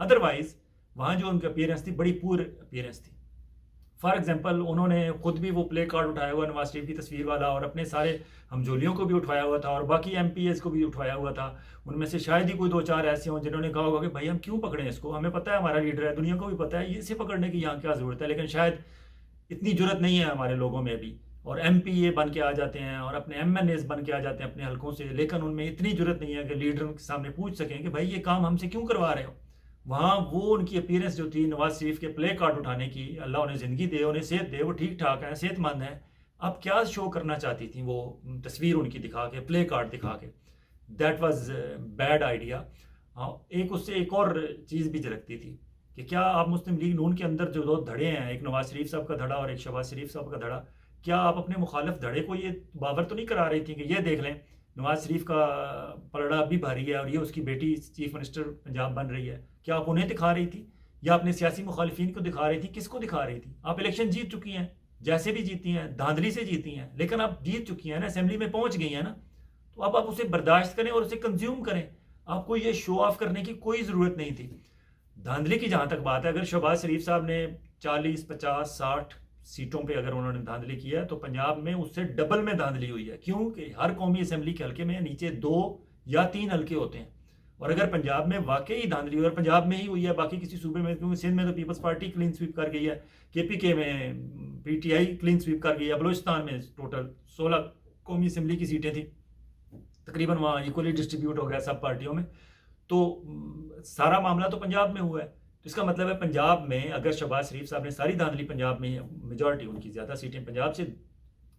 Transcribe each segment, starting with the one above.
Otherwise وہاں جو ان کی اپیرنس تھی بڑی پور اپیرنس تھی. فار ایگزامپل انہوں نے خود بھی وہ پلے کارڈ اٹھایا ہوا نواز شریف کی تصویر والا, اور اپنے سارے ہمجولیوں کو بھی اٹھوایا ہوا تھا, اور باقی ایم پی ایز کو بھی اٹھوایا ہوا تھا. ان میں سے شاید ہی کوئی 2-4 ایسے ہوں جنہوں نے کہا ہوگا کہ بھائی ہم کیوں پکڑیں اس کو, ہمیں پتہ ہے ہمارا لیڈر ہے, دنیا کو بھی پتہ ہے اسے پکڑنے کی یہاں کیا ضرورت ہے. لیکن شاید اتنی جرت نہیں ہے ہمارے لوگوں میں بھی, اور ایم پی اے بن کے آ جاتے ہیں اور اپنے ایم این ایز بن کے آ جاتے ہیں اپنے حلقوں سے, لیکن ان میں اتنی جرت نہیں ہے کہ لیڈر کے سامنے پوچھ سکیں کہ بھائی یہ کام ہم سے کیوں کروا رہے ہو. وہاں وہ ان کی اپیرنس جو تھی نواز شریف کے پلے کارڈ اٹھانے کی, اللہ انہیں زندگی دے, انہیں صحت دے, وہ ٹھیک ٹھاک ہیں, صحت مند ہیں, اب کیا شو کرنا چاہتی تھیں وہ تصویر ان کی دکھا کے, پلے کارڈ دکھا کے. That was bad idea. ایک اس سے ایک اور چیز بھی جھلکتی تھی کہ کیا آپ مسلم لیگ نون کے اندر جو 2 دھڑے ہیں, ایک نواز شریف صاحب کا دھڑا اور ایک شہباز شریف صاحب کا دھڑا, کیا آپ اپنے مخالف دھڑے کو یہ باور تو نہیں کرا رہی تھی کہ یہ دیکھ لیں نواز شریف کا پلڑا بھی بھاری ہے اور یہ اس کی بیٹی چیف منسٹر پنجاب بن رہی ہے, کیا آپ انہیں دکھا رہی تھی یا اپنے سیاسی مخالفین کو دکھا رہی تھی؟ کس کو دکھا رہی تھی؟ آپ الیکشن جیت چکی ہیں, جیسے بھی جیتی ہیں, دھاندلی سے جیتی ہیں, لیکن آپ جیت چکی ہیں نا, اسمبلی میں پہنچ گئی ہیں نا, تو اب آپ اسے برداشت کریں اور اسے کنزیوم کریں. آپ کو یہ شو آف کرنے کی کوئی ضرورت نہیں تھی. دھاندلی کی جہاں تک بات ہے, اگر شہباز شریف صاحب نے 40, 50, 60 سیٹوں پہ اگر انہوں نے دھاندلی کیا ہے تو پنجاب میں اس سے ڈبل میں دھاندلی ہوئی ہے. کیوں کہ ہر قومی اسمبلی کے حلقے میں نیچے 2 یا 3 حلقے ہوتے ہیں, اور اگر پنجاب میں واقعی دھاندلی ہوئی, اور پنجاب میں ہی ہوئی ہے, باقی کسی صوبے میں, کیونکہ سندھ میں تو پیپلز پارٹی کلین سویپ کر گئی ہے, کے پی کے میں P T I clean sweep کر گئی ہے, بلوچستان میں ٹوٹل 16 قومی اسمبلی کی سیٹیں تھیں, تقریباً وہاں ایکولی ڈسٹریبیوٹ ہو گیا سب پارٹیوں میں, تو سارا معاملہ تو پنجاب میں ہوا ہے. تو اس کا مطلب ہے پنجاب میں اگر شہباز شریف صاحب نے ساری دھاندلی پنجاب میں, میجورٹی ان کی زیادہ سیٹیں پنجاب سے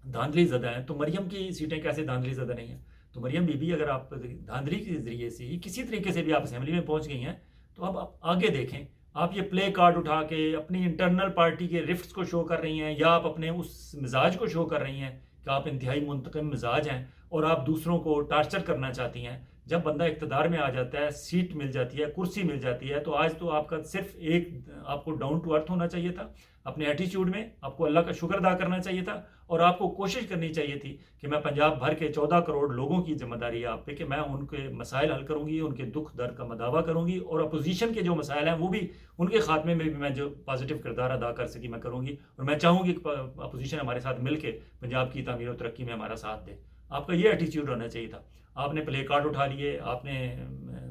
دھاندلی زدہ ہیں, تو مریم کی سیٹیں کیسے دھاندلی زدہ نہیں ہیں؟ تو مریم بی بی اگر آپ دھاندلی کے ذریعے سے کسی طریقے سے بھی آپ اسمبلی میں پہنچ گئی ہیں, تو اب آپ آگے دیکھیں. آپ یہ پلے کارڈ اٹھا کے اپنی انٹرنل پارٹی کے رفٹس کو شو کر رہی ہیں, یا آپ اپنے اس مزاج کو شو کر رہی ہیں کہ آپ انتہائی منتقم مزاج ہیں اور آپ دوسروں کو ٹارچر کرنا چاہتی ہیں. جب بندہ اقتدار میں آ جاتا ہے, سیٹ مل جاتی ہے, کرسی مل جاتی ہے, تو آج تو آپ کا صرف ایک, آپ کو ڈاؤن ٹو ارتھ ہونا چاہیے تھا اپنے ایٹیچیوڈ میں, آپ کو اللہ کا شکر ادا کرنا چاہیے تھا, اور آپ کو کوشش کرنی چاہیے تھی کہ میں پنجاب بھر کے 14 کروڑ لوگوں کی ذمہ داری ہے آپ پہ کہ میں ان کے مسائل حل کروں گی, ان کے دکھ درد کا مداوع کروں گی, اور اپوزیشن کے جو مسائل ہیں وہ بھی ان کے خاتمے میں بھی میں جو پازیٹیو کردار ادا کر سکی میں کروں گی, اور میں چاہوں گی کہ اپوزیشن ہمارے ساتھ مل کے پنجاب کی تعمیر و ترقی میں ہمارا ساتھ دے. آپ کا یہ ایٹیچیوڈ ہونا چاہیے تھا. آپ نے پلے کارڈ اٹھا لیے, آپ نے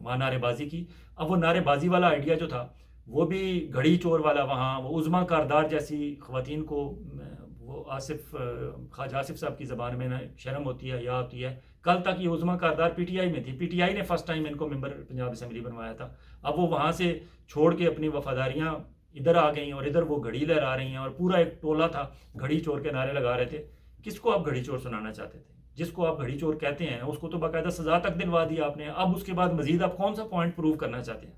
وہاں نعرے بازی کی. اب وہ نعرے بازی والا آئیڈیا جو تھا وہ بھی گھڑی چور والا, وہاں وہ عظما کاردار جیسی خواتین کو, وہ خواجہ آصف صاحب کی زبان میں شرم ہوتی ہے یا ہوتی ہے. کل تک یہ عظما کاردار پی ٹی آئی میں تھی, پی ٹی آئی نے فرسٹ ٹائم ان کو ممبر پنجاب اسمبلی بنوایا تھا. اب وہ وہاں سے چھوڑ کے اپنی وفاداریاں ادھر آ گئیں, اور ادھر وہ گھڑی لہرا رہی ہیں, اور پورا ایک ٹولہ تھا گھڑی چور کے نعرے لگا رہے تھے. کس کو آپ گھڑی چور سنانا چاہتے تھے؟ جس کو آپ گھڑی چور کہتے ہیں اس کو تو باقاعدہ سزا تک دلوا دی آپ نے. اب اس کے بعد مزید آپ کون سا پوائنٹ پروو کرنا چاہتے ہیں؟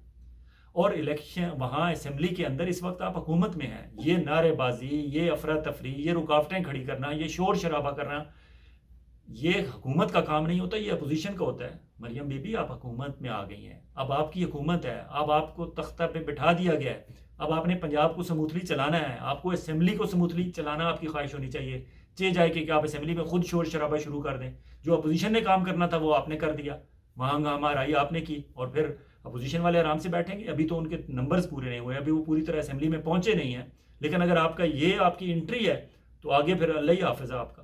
اور الیکشن وہاں اسمبلی کے اندر اس وقت آپ حکومت میں ہیں, یہ نعرے بازی, یہ افراتفری, یہ رکاوٹیں کھڑی کرنا, یہ شور شرابہ کرنا, یہ حکومت کا کام نہیں ہوتا, یہ اپوزیشن کا ہوتا ہے. مریم بی بی آپ حکومت میں آ گئی ہیں, اب آپ کی حکومت ہے, اب آپ کو تختہ پہ بٹھا دیا گیا ہے, اب آپ نے پنجاب کو سموتھلی چلانا ہے, آپ کو اسمبلی کو سموتھلی چلانا آپ کی خواہش ہونی چاہیے. جائے کہ آپ اسمبلی میں خود شور شرابہ شروع کر دیں. جو اپوزیشن نے کام کرنا تھا وہ آپ نے کر دیا, وہاں ہنگامہ آرائی آپ نے کی, اور پھر اپوزیشن والے آرام سے بیٹھیں گے. ابھی تو ان کے نمبرز پورے نہیں ہوئے, ابھی وہ پوری طرح اسمبلی میں پہنچے نہیں ہیں, لیکن اگر آپ کا یہ آپ کی انٹری ہے تو آگے پھر اللہ ہی حافظ ہے آپ کا.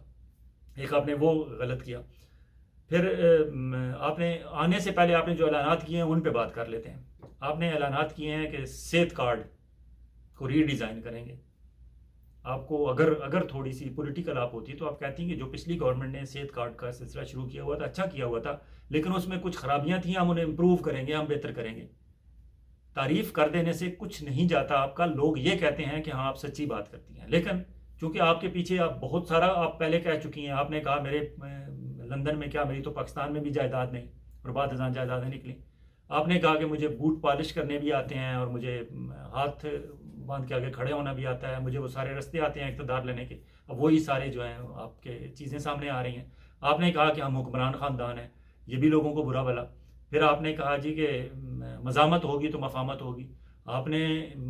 ایک آپ نے وہ غلط کیا. پھر آپ نے آنے سے پہلے آپ نے جو اعلانات کیے ہیں ان پہ بات کر لیتے ہیں. آپ نے اعلانات کیے ہیں کہ صحت کارڈ کو ری ڈیزائن کریں گے. آپ کو اگر تھوڑی سی پولیٹیکل آپ ہوتی تو آپ کہتی ہیں کہ جو پچھلی گورنمنٹ نے صحت کارڈ کا سلسلہ شروع کیا ہوا تھا اچھا کیا ہوا تھا, لیکن اس میں کچھ خرابیاں تھیں, ہم انہیں امپروو کریں گے, ہم بہتر کریں گے. تعریف کر دینے سے کچھ نہیں جاتا آپ کا. لوگ یہ کہتے ہیں کہ ہاں آپ سچی بات کرتی ہیں, لیکن چونکہ آپ کے پیچھے آپ بہت سارا آپ پہلے کہہ چکی ہیں. آپ نے کہا میرے لندن میں کیا, میری تو پاکستان میں بھی جائیداد نہیں, اور بعد ازاں جائیدادیں نکلیں. آپ نے کہا کہ مجھے بوٹ پالش کرنے بھی آتے ہیں, اور مجھے ہاتھ باندھ کے آگے کھڑے ہونا بھی آتا ہے, مجھے وہ سارے رستے آتے ہیں اقتدار لینے کے. اب وہی سارے جو ہیں آپ کے چیزیں سامنے آ رہی ہیں. آپ نے کہا کہ ہم حکمران خاندان ہیں, یہ بھی لوگوں کو برا بلا. پھر آپ نے کہا جی کہ مزاحمت ہوگی تو مفاہمت ہوگی. آپ نے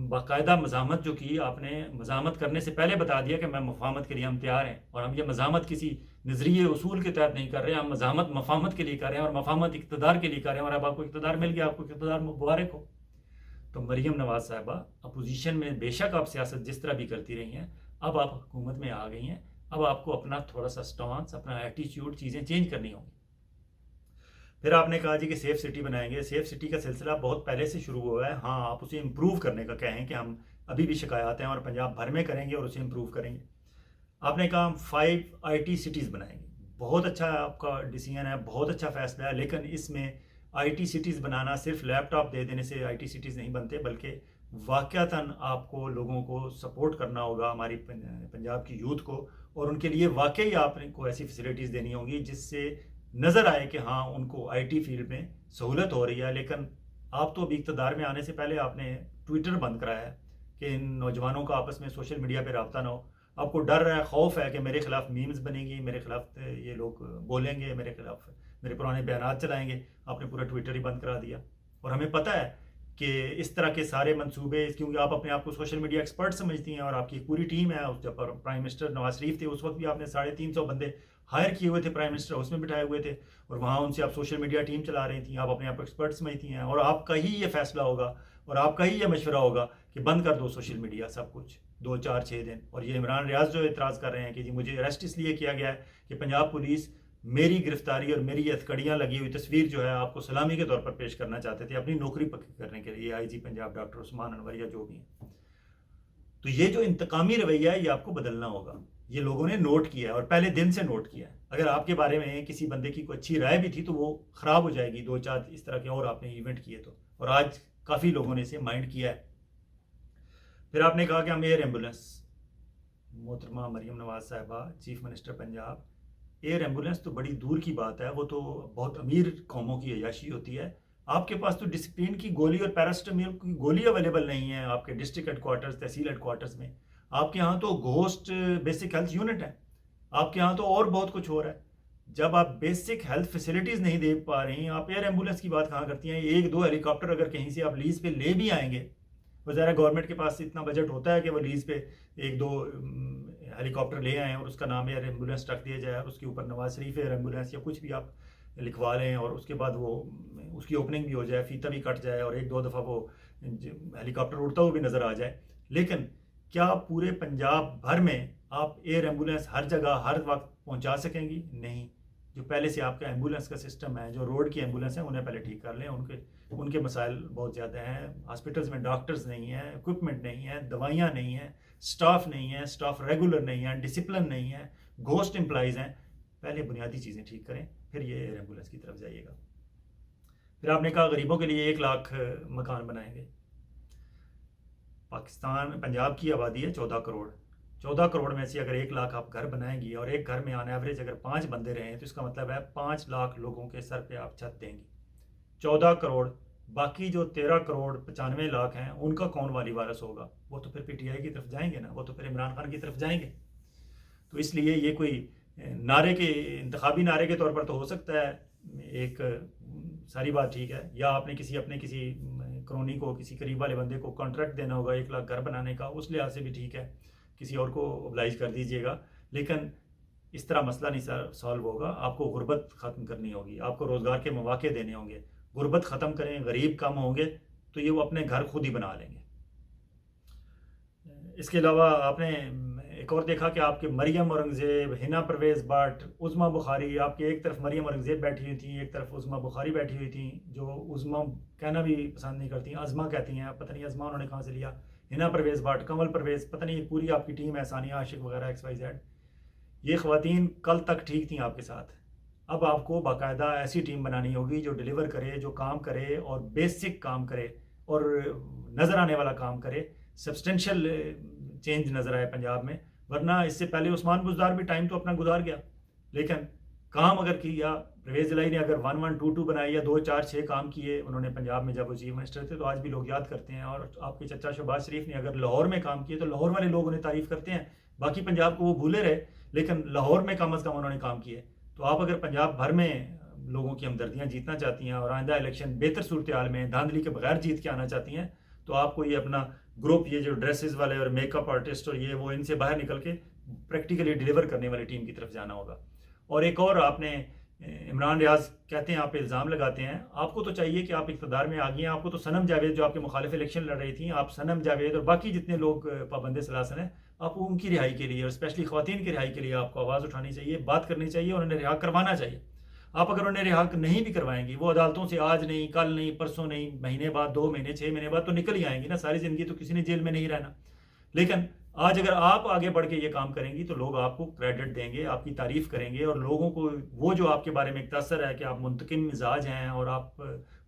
باقاعدہ مزاحمت جو کی, آپ نے مزاحمت کرنے سے پہلے بتا دیا کہ میں مفاہمت کے لیے ہم تیار ہیں, اور ہم یہ مزاحمت کسی نظریے اصول کے تحت نہیں کر رہے ہیں, ہم مزاحمت مفاہمت کے لیے کر رہے ہیں, اور مفاہمت اقتدار کے لیے کر رہے ہیں. اور اب آپ کو اقتدار مل گیا, آپ کو اقتدار مبارک ہو. تو مریم نواز صاحبہ اپوزیشن میں بے شک آپ سیاست جس طرح بھی کرتی رہی ہیں، اب آپ حکومت میں آ گئی ہیں، اب آپ کو اپنا تھوڑا سا سٹانس، اپنا ایٹیچیوڈ، چیزیں چینج کرنی ہوں گی۔ پھر آپ نے کہا جی کہ سیف سٹی بنائیں گے۔ سیف سٹی کا سلسلہ بہت پہلے سے شروع ہوا ہے، ہاں آپ اسے امپروو کرنے کا کہیں کہ ہم ابھی بھی شکایات ہیں اور پنجاب بھر میں کریں گے اور اسے امپروو کریں گے۔ آپ نے کہا ہم 5 IT سٹیز بنائیں گے، بہت اچھا آپ کا ڈیسیژن ہے، بہت اچھا فیصلہ ہے، لیکن اس میں IT سٹیز بنانا صرف لیپ ٹاپ دے دینے سے IT سٹیز نہیں بنتے، بلکہ واقعتاً آپ کو لوگوں کو سپورٹ کرنا ہوگا، ہماری پنجاب کی یوتھ کو، اور ان کے لیے واقعی آپ کو ایسی فیسلٹیز دینی ہوں گی جس سے نظر آئے کہ ہاں ان کو IT فیلڈ میں سہولت ہو رہی ہے۔ لیکن آپ تو ابھی اقتدار میں آنے سے پہلے آپ نے ٹویٹر بند کرایا ہے کہ ان نوجوانوں کا آپس میں سوشل میڈیا پہ رابطہ نہ ہو۔ آپ کو ڈر ہے، خوف ہے کہ میرے خلاف میمز بنے گی، میرے خلاف یہ لوگ بولیں گے، میرے خلاف میرے پرانے بیانات چلائیں گے، آپ نے پورا ٹویٹر ہی بند کرا دیا۔ اور ہمیں پتہ ہے کہ اس طرح کے سارے منصوبے، کیونکہ آپ اپنے آپ کو سوشل میڈیا ایکسپرٹ سمجھتی ہیں اور آپ کی پوری ٹیم ہے، جب پرائم منسٹر نواز شریف تھے اس وقت بھی آپ نے 350 بندے ہائر کیے ہوئے تھے، پرائم منسٹر اس میں بٹھائے ہوئے تھے، اور وہاں ان سے آپ سوشل میڈیا ٹیم چلا رہی تھیں، آپ اپنے آپ کو ایکسپرٹ سمجھتی ہیں، اور آپ کا ہی یہ فیصلہ ہوگا اور آپ کا ہی یہ مشورہ ہوگا کہ بند کر دو سوشل میڈیا سب کچھ 2 4 6 دن۔ اور یہ عمران ریاض جو اعتراض کر رہے ہیں کہ جی مجھے اریسٹ اس لیے کیا گیا ہے کہ پنجاب پولیس میری گرفتاری اور میری ہتھکڑیاں لگی ہوئی تصویر جو ہے آپ کو سلامی کے طور پر پیش کرنا چاہتے تھے اپنی نوکری پکی کرنے کے لیے، IG پنجاب ڈاکٹر عثمان انور یا جو بھی ہیں۔ تو یہ جو انتقامی رویہ ہے یہ آپ کو بدلنا ہوگا، یہ لوگوں نے نوٹ کیا ہے اور پہلے دن سے نوٹ کیا ہے۔ اگر آپ کے بارے میں کسی بندے کی کوئی اچھی رائے بھی تھی تو وہ خراب ہو جائے گی 2 4 اس طرح کے اور آپ نے ایونٹ کیے تو، اور آج کافی لوگوں نے اسے مائنڈ کیا ہے۔ پھر آپ نے کہا کہ ہم ایئر ایمبولینس، محترمہ مریم نواز صاحبہ chief minister Punjab, air ambulance تو بڑی دور کی بات ہے، وہ تو بہت امیر قوموں کی عیاشی ہوتی ہے۔ آپ کے پاس تو ڈسپلین کی گولی اور پیراسٹامول کی گولی اویلیبل نہیں ہے آپ کے ڈسٹرکٹ ہیڈ کوارٹرز، تحصیل ہیڈ کوارٹرز میں۔ آپ کے ہاں تو گھوسٹ بیسک ہیلتھ یونٹ ہے، آپ کے ہاں تو اور بہت کچھ ہو رہا ہے۔ جب آپ بیسک ہیلتھ فیسلٹیز نہیں دے پا رہی ہیں، آپ ایئر ایمبولینس کی بات کہاں کرتی ہیں؟ 1 2 ہیلی کاپٹر اگر کہیں سے آپ لیز پہ لے بھی آئیں گے، وزارہ گورنمنٹ کے پاس اتنا بجٹ ہوتا ہے کہ وہ لیز پہ 1 2 ہیلی کاپٹر لے آئیں اور اس کا نام ایئر ایمبولینس رکھ دیا جائے اور اس کے اوپر نواز شریف ایئر ایمبولینس یا کچھ بھی آپ لکھوا لیں، اور اس کے بعد وہ اس کی اوپننگ بھی ہو جائے، فیتہ بھی کٹ جائے اور 1 2 دفعہ وہ ہیلی کاپٹر اڑتا ہوا بھی نظر آ جائے۔ لیکن کیا پورے پنجاب بھر میں آپ ایئر ایمبولینس ہر جگہ ہر وقت پہنچا سکیں گی؟ نہیں۔ جو پہلے سے آپ کا ایمبولینس کا سسٹم ہے، جو روڈ کی ایمبولینس ہیں انہیں پہلے ٹھیک کر لیں، ان کے مسائل بہت زیادہ ہیں۔ ہاسپٹلز میں ڈاکٹرز نہیں ہیں، اکوپمنٹ نہیں ہے، دوائیاں نہیں ہیں، سٹاف نہیں ہے، سٹاف ریگولر نہیں ہے، ڈسپلن نہیں ہے، گھوسٹ امپلائیز ہیں۔ پہلے بنیادی چیزیں ٹھیک کریں، پھر یہ ایئر ایمبولینس کی طرف جائیے گا۔ پھر آپ نے کہا غریبوں کے لیے 1 لاکھ مکان بنائیں گے۔ پاکستان، پنجاب کی آبادی ہے 14 کروڑ، 14 کروڑ میں سے اگر 1 لاکھ آپ گھر بنائیں گی اور ایک گھر میں آن ایوریج اگر 5 بندے رہیں تو اس کا مطلب ہے 5 لاکھ لوگوں کے سر پہ آپ چھت دیں گی۔ 14 کروڑ، باقی جو 13 کروڑ 95 لاکھ ہیں ان کا کون والی وارث ہوگا؟ وہ تو پھر PTI کی طرف جائیں گے نا، وہ تو پھر عمران خان کی طرف جائیں گے۔ تو اس لیے یہ کوئی نعرے کے انتخابی نعرے کے طور پر تو ہو سکتا ہے ایک ساری بات ٹھیک ہے، یا آپ نے اپنے کسی کرونی کو، کسی قریب والے بندے کو کانٹریکٹ دینا ہوگا 1 لاکھ گھر بنانے کا، اس لحاظ سے بھی ٹھیک ہے، کسی اور کو اوبلائز کر دیجئے گا، لیکن اس طرح مسئلہ نہیں سالو ہوگا۔ آپ کو غربت ختم کرنی ہوگی، آپ کو روزگار کے مواقع دینے ہوں گے، غربت ختم کریں، غریب کم ہوں گے تو یہ وہ اپنے گھر خود ہی بنا لیں گے۔ اس کے علاوہ آپ نے ایک اور دیکھا کہ آپ کے مریم اورنگزیب، حنا پرویز بٹ، عظمیٰ بخاری، آپ کے ایک طرف مریم اورنگزیب بیٹھی ہوئی تھیں، ایک طرف عظمیٰ بخاری بیٹھی ہوئی تھیں، جو عظمیٰ کہنا بھی پسند نہیں کرتی ہیں، عظمیٰ کہتی ہیں، پتہ نہیں عظمیٰ انہوں نے کہاں سے لیا، حنا پرویز بٹ، کنول پرویز، پتہ نہیں پوری آپ کی ٹیم ہے، ثانیہ عاشق وغیرہ XYZ۔ یہ خواتین کل تک ٹھیک تھیں آپ کے ساتھ، اب آپ کو باقاعدہ ایسی ٹیم بنانی ہوگی جو ڈیلیور کرے، جو کام کرے اور بیسک کام کرے اور نظر آنے والا کام کرے، سبسٹینشل چینج نظر آئے پنجاب میں۔ ورنہ اس سے پہلے عثمان بزدار بھی ٹائم تو اپنا گزار گیا، لیکن کام اگر کیا، پرویز الہی نے اگر 1 1 2 2 بنائی یا 2 4 6 کام کیے انہوں نے پنجاب میں جب وہ چیف منسٹر تھے، تو آج بھی لوگ یاد کرتے ہیں۔ اور آپ کے چچا شہباز شریف نے اگر لاہور میں کام کیے تو لاہور والے لوگ انہیں تعریف کرتے ہیں، باقی پنجاب کو وہ بھولے رہے، لیکن لاہور میں کم از کم انہوں نے کام کیے۔ تو آپ اگر پنجاب بھر میں لوگوں کی ہمدردیاں جیتنا چاہتی ہیں اور آئندہ الیکشن بہتر صورتحال میں دھاندلی کے بغیر جیت کے آنا چاہتی ہیں، تو آپ کو یہ اپنا گروپ، یہ جو ڈریسز والے اور میک اپ آرٹسٹ اور یہ وہ، ان سے باہر نکل کے پریکٹیکلی ڈیلیور کرنے والی ٹیم کی طرف جانا ہوگا۔ اور ایک اور آپ نے عمران ریاض کہتے ہیں آپ پہ الزام لگاتے ہیں، آپ کو تو چاہیے کہ آپ اقتدار میں آ گئی ہیں، آپ کو تو صنم جاوید جو آپ کے مخالف الیکشن لڑ رہی تھیں، آپ صنم جاوید اور باقی جتنے لوگ پابند سلاسل ہیں، آپ کو ان کی رہائی کے لیے اور اسپیشلی خواتین کی رہائی کے لیے آپ کو آواز اٹھانی چاہیے، بات کرنی چاہیے اور انہیں رہا کروانا چاہیے۔ آپ اگر انہیں رہا نہیں بھی کروائیں گی، وہ عدالتوں سے آج نہیں، کل نہیں، پرسوں نہیں، مہینے بعد، 2 مہینے، 6 مہینے بعد تو نکل ہی آئیں گی نا، ساری زندگی تو کسی نے جیل میں نہیں رہنا۔ لیکن آج اگر آپ آگے بڑھ کے یہ کام کریں گی تو لوگ آپ کو کریڈٹ دیں گے، آپ کی تعریف کریں گے، اور لوگوں کو وہ جو آپ کے بارے میں ایک تاثر ہے کہ آپ منتقم مزاج ہیں اور آپ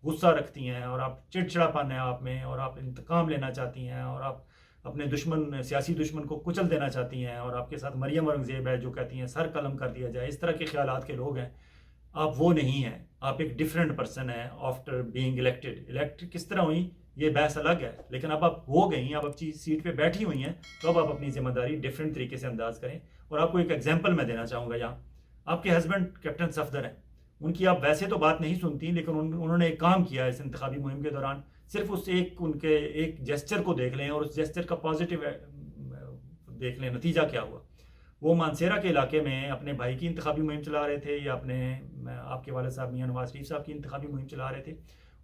غصہ رکھتی ہیں اور آپ چڑچڑاپن ہے آپ میں اور آپ انتقام لینا چاہتی ہیں اور آپ اپنے دشمن، سیاسی دشمن کو کچل دینا چاہتی ہیں، اور آپ کے ساتھ مریم اورنگزیب ہے جو کہتی ہیں سر قلم کر دیا جائے، اس طرح کے خیالات کے لوگ ہیں، آپ وہ نہیں ہیں۔ آپ ایک ڈفرینٹ پرسن ہیں آفٹر بینگ الیکٹ کس طرح ہوئی یہ بحث الگ ہے، لیکن اب آپ ہو گئی ہیں، اب اپنی سیٹ پہ بیٹھی ہوئی ہیں، تو اب آپ اپنی ذمہ داری ڈفرینٹ طریقے سے انداز کریں۔ اور آپ کو ایک ایگزامپل میں دینا چاہوں گا یہاں، آپ کے ہسبینڈ کیپٹن صفدر ہیں، ان کی آپ ویسے تو بات نہیں سنتی، لیکن انہوں نے ایک کام کیا اس انتخابی مہم کے دوران، صرف اس ان کے ایک جیسچر کو دیکھ لیں اور اس جیسچر کا پازیٹیو دیکھ لیں نتیجہ کیا ہوا۔ وہ مانسیرا کے علاقے میں اپنے بھائی کی انتخابی مہم چلا رہے تھے، یا اپنے آپ کے والد صاحب میاں نواز شریف صاحب کی انتخابی مہم چلا رہے تھے،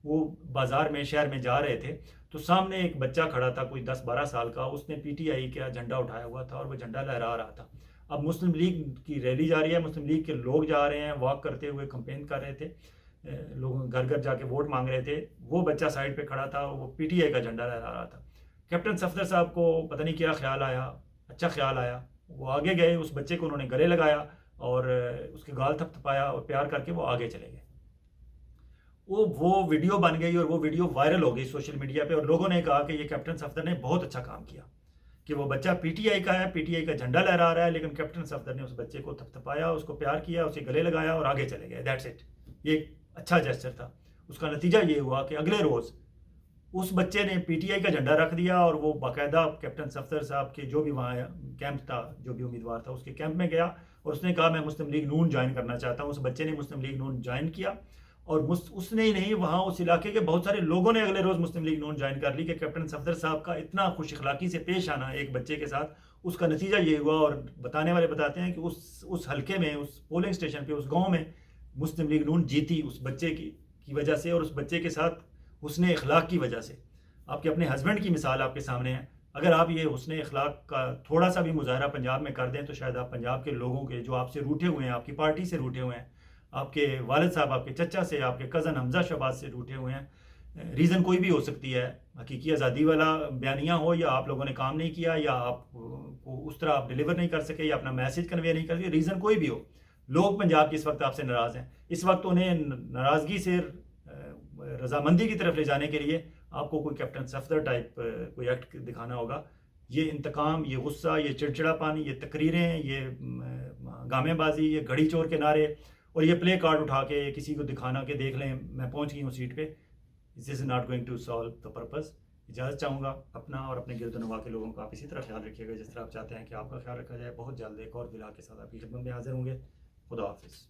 وہ بازار میں شہر میں جا رہے تھے، تو سامنے ایک بچہ کھڑا تھا کوئی 10-12 سال کا، اس نے پی ٹی آئی کا جھنڈا اٹھایا ہوا تھا اور وہ جھنڈا لہرا رہا تھا۔ اب مسلم لیگ کی ریلی جا رہی ہے، مسلم لیگ کے لوگ جا رہے ہیں، واک کرتے ہوئے کمپین کر رہے تھے، لوگ گھر گھر جا کے ووٹ مانگ رہے تھے، وہ بچہ سائڈ پہ کھڑا تھا، وہ پی ٹی آئی کا جھنڈا لہرا رہا تھا۔ کیپٹن صفدر صاحب کو پتہ نہیں کیا خیال آیا، اچھا خیال آیا، وہ آگے گئے، اس بچے کو انہوں نے گلے لگایا اور اس کے گال تھپ تھپایا اور پیار کر کے وہ آگے چلے گئے۔ وہ ویڈیو بن گئی اور وہ ویڈیو وائرل ہو گئی سوشل میڈیا پہ، اور لوگوں نے کہا کہ یہ کیپٹن صفدر نے بہت اچھا کام کیا کہ وہ بچہ پی ٹی آئی کا ہے، پی ٹی آئی کا جھنڈا لہرا رہا ہے، لیکن کیپٹن صفدر نے اس بچے کو تھپ تھپایا، اس کو پیار کیا، اسے گلے لگایا اور آگے چلے گئے، دیٹس اٹ۔ یہ ایک اچھا جیسچر تھا۔ اس کا نتیجہ یہ ہوا کہ اگلے روز اس بچے نے پی ٹی آئی کا جھنڈا رکھ دیا اور وہ باقاعدہ کیپٹن صفدر صاحب کے جو بھی وہاں کیمپ تھا، جو بھی امیدوار تھا، اس کے کیمپ میں گیا اور اس نے کہا میں مسلم لیگ نون جوائن کرنا چاہتا ہوں۔ اس بچے نے مسلم لیگ نون جوائن کیا، اور اس نے ہی نہیں، وہاں اس علاقے کے بہت سارے لوگوں نے اگلے روز مسلم لیگ نون جوائن کر لی کہ کیپٹن صفدر صاحب کا اتنا خوش اخلاقی سے پیش آنا ایک بچے کے ساتھ، اس کا نتیجہ یہ ہوا۔ اور بتانے والے بتاتے ہیں کہ اس حلقے میں، اس پولنگ اسٹیشن پہ، اس گاؤں میں مسلم لیگ نون جیتی اس بچے کی وجہ سے، اور اس بچے کے ساتھ حسن اخلاق کی وجہ سے۔ آپ کے اپنے ہسبینڈ کی مثال آپ کے سامنے ہے، اگر آپ یہ حسن اخلاق کا تھوڑا سا بھی مظاہرہ پنجاب میں کر دیں تو شاید آپ پنجاب کے لوگوں کے جو آپ سے روٹھے ہوئے ہیں، آپ کی پارٹی سے روٹھے ہوئے ہیں، آپ کے والد صاحب، آپ کے چچا سے، آپ کے کزن حمزہ شہباز سے روٹھے ہوئے ہیں، ریزن کوئی بھی ہو سکتی ہے، حقیقی آزادی والا بیانیہ ہو، یا آپ لوگوں نے کام نہیں کیا، یا آپ کو اس طرح آپ ڈیلیور نہیں کر سکے، یا اپنا میسج کنوے نہیں کر سکے، ریزن کوئی بھی ہو، لوگ پنجاب کی اس وقت آپ سے ناراض ہیں۔ اس وقت انہیں ناراضگی سے رضامندی کی طرف لے جانے کے لیے آپ کو کوئی کیپٹن صفدر ٹائپ کوئی ایکٹ دکھانا ہوگا۔ یہ انتقام، یہ غصہ، یہ چڑچڑا پانی، یہ تقریریں، یہ گامے بازی، یہ گھڑی چور کے نعرے، اور یہ پلے کارڈ اٹھا کے کسی کو دکھانا کہ دیکھ لیں میں پہنچ گئی ہوں سیٹ پہ، this is not going to solve the purpose. اجازت چاہوں گا، اپنا اور اپنے گرد و نواح کے لوگوں کا آپ اسی طرح خیال رکھیے گا جس طرح آپ چاہتے ہیں کہ آپ کا خیال رکھا جائے۔ بہت جلد ایک اور ولاگ کے ساتھ آپ کی خدمت میں حاضر ہوں گے۔ خدا حافظ۔